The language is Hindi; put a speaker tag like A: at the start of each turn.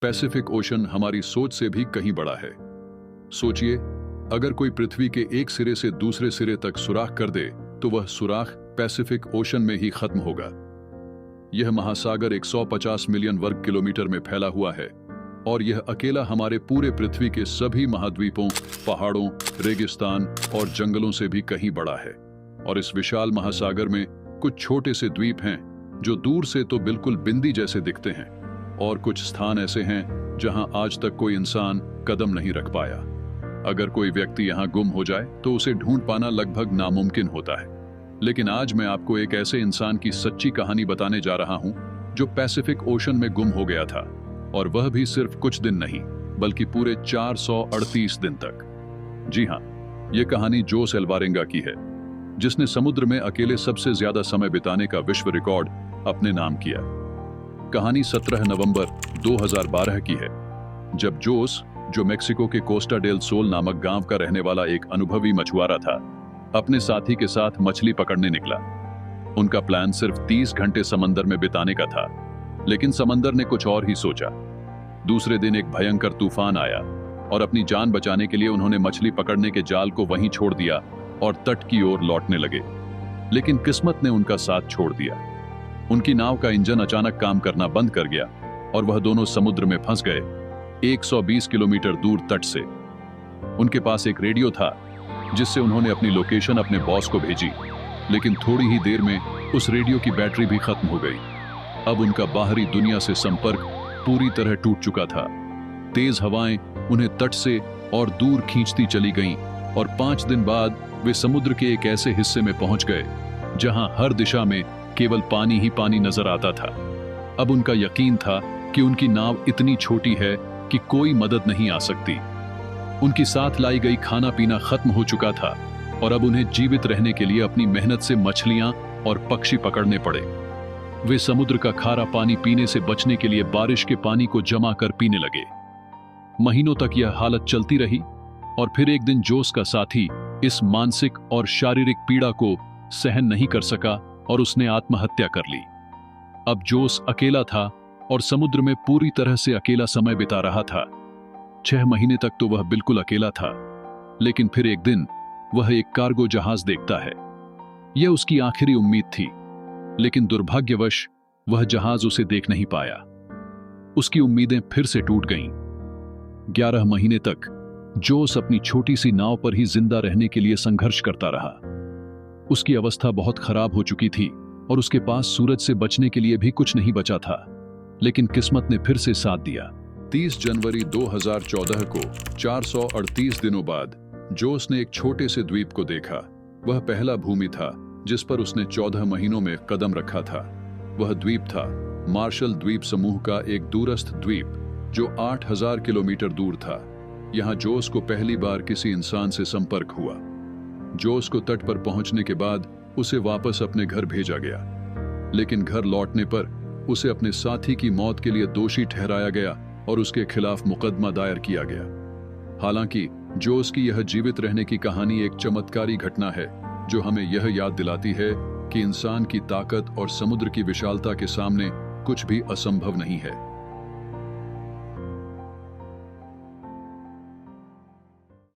A: पैसिफिक ओशन हमारी सोच से भी कहीं बड़ा है। सोचिए, अगर कोई पृथ्वी के एक सिरे से दूसरे सिरे तक सुराख कर दे तो वह सुराख पैसिफिक ओशन में ही खत्म होगा। यह महासागर 150 मिलियन वर्ग किलोमीटर में फैला हुआ है और यह अकेला हमारे पूरे पृथ्वी के सभी महाद्वीपों, पहाड़ों, रेगिस्तान और जंगलों से भी कहीं बड़ा है। और इस विशाल महासागर में कुछ छोटे से द्वीप हैं जो दूर से तो बिल्कुल बिंदी जैसे दिखते हैं, और कुछ स्थान ऐसे हैं जहां आज तक कोई इंसान कदम नहीं रख पाया। अगर कोई व्यक्ति यहां गुम हो जाए तो उसे ढूंढ पाना लगभग नामुमकिन होता है। लेकिन आज मैं आपको एक ऐसे इंसान की सच्ची कहानी बताने जा रहा हूं जो पैसिफिक ओशन में गुम हो गया था, और वह भी सिर्फ कुछ दिन नहीं बल्कि पूरे 438 दिन तक। जी हां, यह कहानी जोस एल्वारेंगा की है, जिसने समुद्र में अकेले सबसे ज्यादा समय बिताने का विश्व रिकॉर्ड अपने नाम किया। कहानी 17 नवंबर 2012 की है, जब जोस, जो मेक्सिको के कोस्टा डेल सोल नामक गांव का रहने वाला एक अनुभवी मछुआरा था, अपने साथी के साथ मछली पकड़ने निकला। उनका प्लान सिर्फ 30 घंटे समंदर में बिताने का था, लेकिन समंदर ने कुछ और ही सोचा। दूसरे दिन एक भयंकर तूफान आया और अपनी जान बचाने के लिए उन्होंने मछली पकड़ने के जाल को वहीं छोड़ दिया और तट की ओर लौटने लगे। लेकिन किस्मत ने उनका साथ छोड़ दिया। उनकी नाव का इंजन अचानक काम करना बंद कर गया और वह दोनों समुद्र में फंस गए, 120 किलोमीटर दूर तट से। उनके पास एक रेडियो था जिससे उन्होंने अपनी लोकेशन अपने बॉस को भेजी, लेकिन थोड़ी ही देर में उस रेडियो की बैटरी भी खत्म हो गई। अब उनका बाहरी दुनिया से संपर्क पूरी तरह टूट चुका था। तेज हवाएं उन्हें तट से और दूर खींचती चली गईं और 5 दिन बाद वे समुद्र के एक ऐसे हिस्से में पहुंच गए जहां हर दिशा में केवल पानी ही पानी नजर आता था। अब उनका यकीन था कि उनकी नाव इतनी छोटी है कि कोई मदद नहीं आ सकती। उनकी साथ लाई गई खाना पीना खत्म हो चुका था और अब उन्हें जीवित रहने के लिए अपनी मेहनत से मछलियां और पक्षी पकड़ने पड़े। वे समुद्र का खारा पानी पीने से बचने के लिए बारिश के पानी को जमा कर पीने लगे। महीनों तक यह हालत चलती रही और फिर एक दिन जोस का साथी इस मानसिक और शारीरिक पीड़ा को सहन नहीं कर सका और उसने आत्महत्या कर ली। अब जोस अकेला था और समुद्र में पूरी तरह से अकेला समय बिता रहा था। 6 महीने तक तो वह बिल्कुल अकेला था, लेकिन फिर एक दिन वह एक कार्गो जहाज देखता है। यह उसकी आखिरी उम्मीद थी, लेकिन दुर्भाग्यवश वह जहाज उसे देख नहीं पाया। उसकी उम्मीदें फिर से टूट गईं। 11 महीने तक जोस अपनी छोटी सी नाव पर ही जिंदा रहने के लिए संघर्ष करता रहा। उसकी अवस्था बहुत खराब हो चुकी थी और उसके पास सूरज से बचने के लिए भी कुछ नहीं बचा था, लेकिन किस्मत ने फिर से साथ दिया। 30 जनवरी 2014 को 438 दिनों बाद जोस ने एक छोटे से द्वीप को देखा। वह पहला भूमि था जिस पर उसने 14 महीनों में कदम रखा था। वह द्वीप था मार्शल द्वीप समूह का एक दूरस्थ द्वीप जो 8000 किलोमीटर दूर था। यहां जोस को पहली बार किसी इंसान से संपर्क हुआ। जोस को तट पर पहुंचने के बाद उसे वापस अपने घर भेजा गया, लेकिन घर लौटने पर उसे अपने साथी की मौत के लिए दोषी ठहराया गया और उसके खिलाफ मुकदमा दायर किया गया। हालांकि जोस की यह जीवित रहने की कहानी एक चमत्कारी घटना है जो हमें यह याद दिलाती है कि इंसान की ताकत और समुद्र की विशालता के सामने कुछ भी असंभव नहीं है।